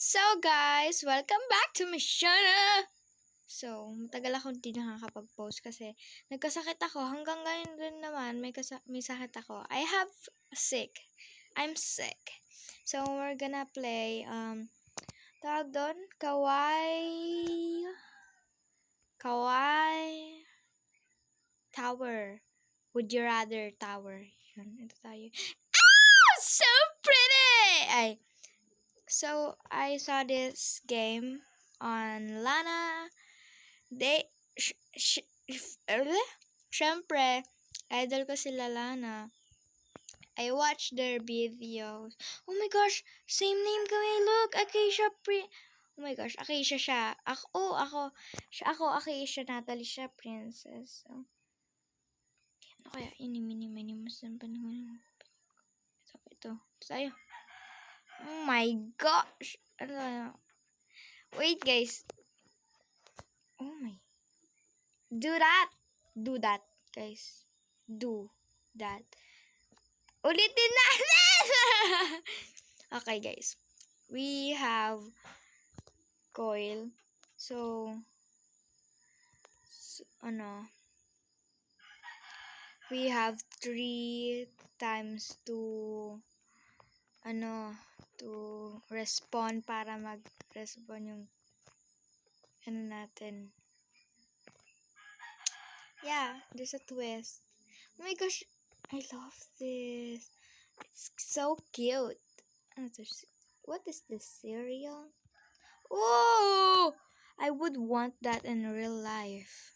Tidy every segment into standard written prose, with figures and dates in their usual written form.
So guys, welcome back to my channel! So, matagal akong hindi nakakapag-post kasi nagkasakit ako. Hanggang ngayon rin naman, may sakit ako. I have sick. I'm sick. So, we're gonna play, tawag doon, Kawaii Tower. Would you rather tower? Yun, ito tayo. Ah! So pretty! So, I saw this game on Lana. Syempre, idol ko sila Lana. I watched their videos. Oh my gosh, same name kami. Look, Acacia Oh my gosh, Acacia siya. Ako, Acacia, Natalie siya, Princess. So, ano kaya, inimini-minimus ng panahon. Ito. Tayo. Oh my gosh. Ano? Wait, guys. Oh my. Do that, guys. Do that. Ulitin natin! Okay, guys. We have coil. So, we have 3 times to respond para mag-respond yung natin. Yeah, there's a twist. Oh my gosh, I love this. It's so cute. What is this, cereal? Oh! I would want that in real life.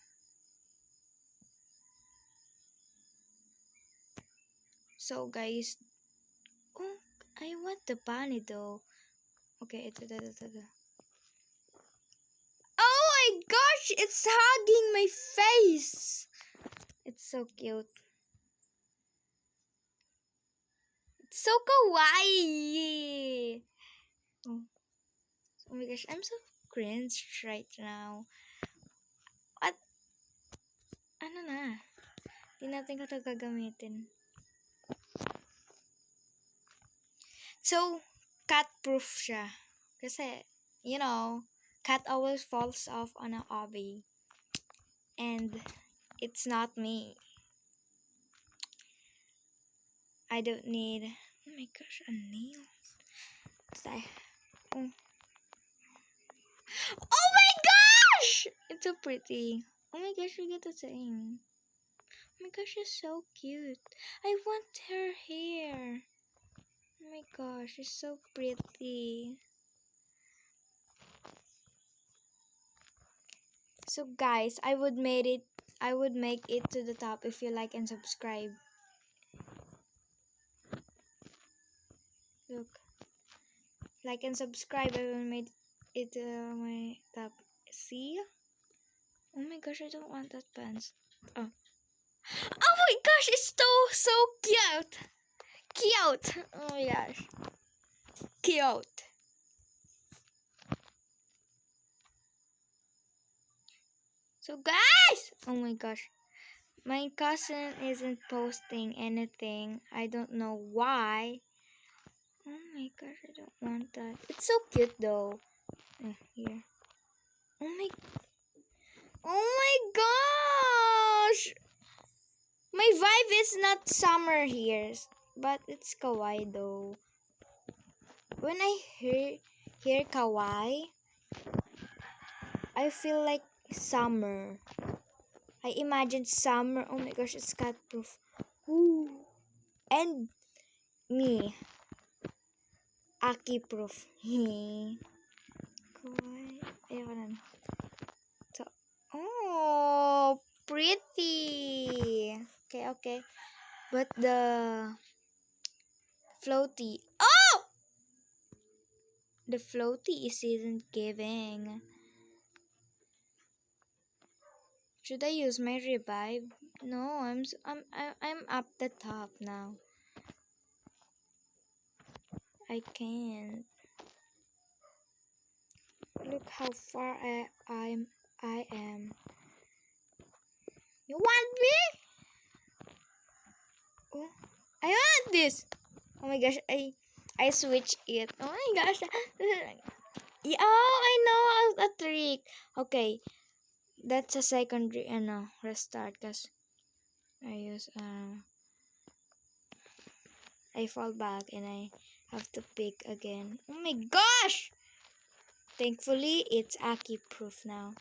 So guys, oh, I want the bunny though. Okay, ito. Oh my gosh, it's hugging my face. It's so cute. It's so kawaii. Oh my gosh, I'm so cringe right now. What? Ano na? Di natin ito gagamitin. So, cat-proof siya. Kasi, cat always falls off on a obby. And, it's not me. I don't need, oh my gosh, a nail. Oh my gosh! It's so pretty. Oh my gosh, we get the same. Oh my gosh, she's so cute. I want her hair. Oh my gosh, she's so pretty. So guys, I would make it to the top if you like and subscribe. Look. Like and subscribe. I will make it to my top. See? Oh my gosh, I don't want that pants. Oh. Oh my gosh, it's so cute. Cute. Oh my gosh. Cute. So guys, oh my gosh. My cousin isn't posting anything. I don't know why. Oh my gosh, I don't want that. It's so cute though. Here. Oh my gosh! My vibe is not summer here, but it's kawaii though. When I hear kawaii, I feel like summer. I imagine summer. Oh my gosh, it's cat proof. Ooh. And me. Aki proof. Kawaii. Ayoko na. So, oh, pretty. Okay. But the floaty. Oh! The floaty isn't giving. Should I use my revive? No, I'm up the top now. I can't. Look how far I am. You want me? Oh, I want this. Oh my gosh, I switched it. Oh my gosh. Yeah, oh, I know a trick. Okay, that's a secondary restart because I fall back and I have to pick again. Oh my gosh! Thankfully, it's Aki proof now.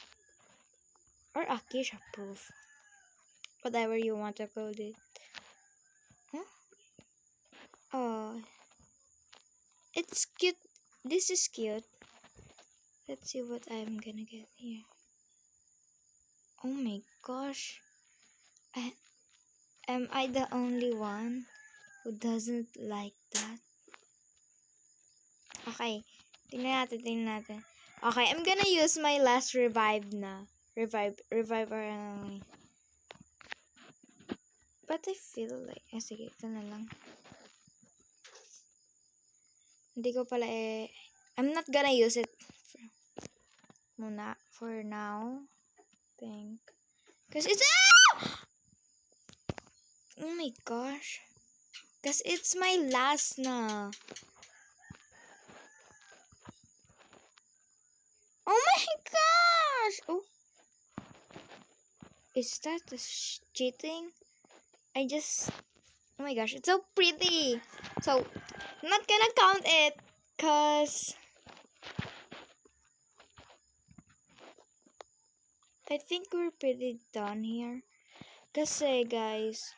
Or Akisha proof. Whatever you want to call it. Huh? Oh, it's cute. This is cute. Let's see what I'm gonna get here. Oh my gosh. I, am I the only one who doesn't like that? Okay. Tingnan natin. Okay, I'm gonna use my last revive na. Revive or But I feel like, sige, ito na lang. Hindi ko pala I'm not gonna use it for now. Think. Cause it's, oh my gosh. Cause it's my last na. Oh my gosh! Oh. Is that cheating? I just, oh my gosh, it's so pretty. So, I'm not gonna count it. Cause I think we're pretty done here. Kasi guys,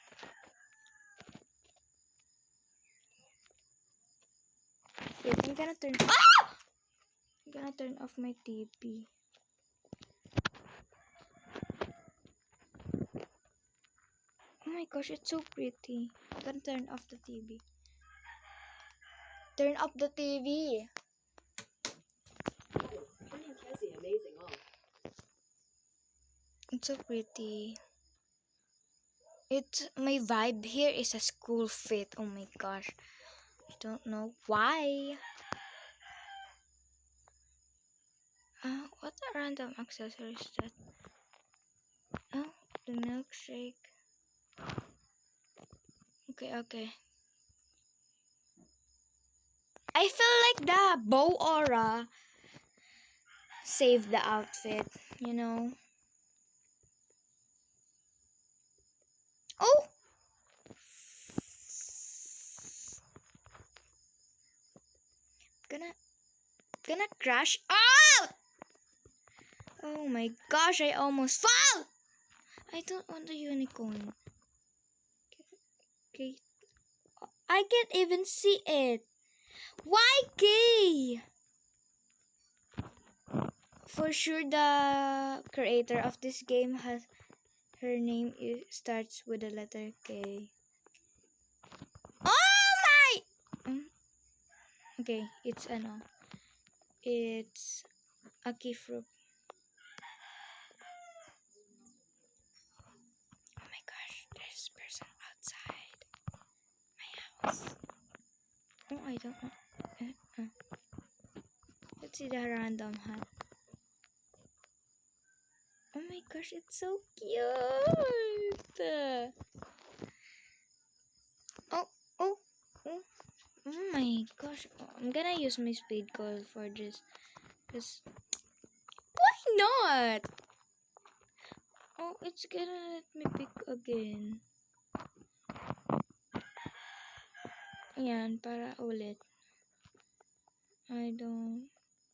wait, I'm gonna turn off my TV. Oh my gosh, it's so pretty. I'm gonna turn off the TV. Turn off the TV. It's so pretty. It's my vibe here is a school fit. Oh my gosh. I don't know why. What a random accessory is that? Oh, the milkshake. Okay. I feel like the bow aura saved the outfit, you know. Oh! Gonna crash out! Oh my gosh, I almost fall! I don't want the unicorn. Okay. I can't even see it. Why gay? For sure the creator of this game has her name starts with the letter K. Oh my! Okay, it's it's a key fruit. Oh my gosh, there's a person outside my house. Oh, I don't know. Let's see the random hat. Oh my gosh, it's so cute. Oh my gosh. I'm gonna use my speed call for this. Cause why not? Oh, it's gonna let me pick again. Ayan, para ulit. I don't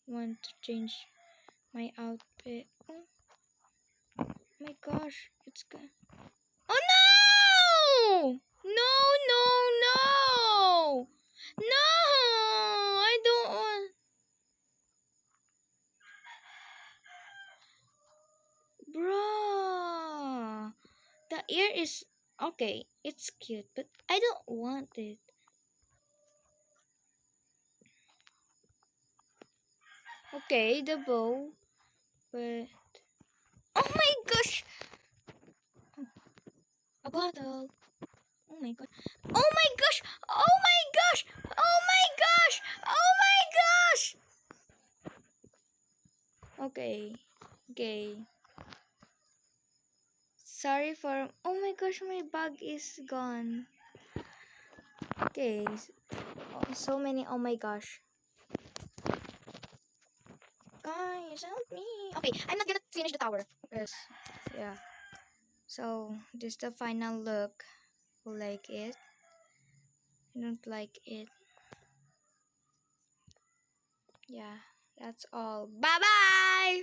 want to change my outfit. Oh my gosh, it's gonna. Oh no! No! No! I don't want. Bruh! The ear is okay, it's cute, but I don't want it. Okay, the bow, but oh my gosh! A bottle. Oh my god. Oh my gosh! Oh my gosh! Oh my gosh! Oh my gosh! Okay. Sorry for. Oh my gosh, my bag is gone. Okay. So many. Oh my gosh. Please help me. Okay, I'm not gonna finish the tower. Yes. Yeah. So this is the final look. Like it. I don't like it. Yeah, that's all. Bye bye.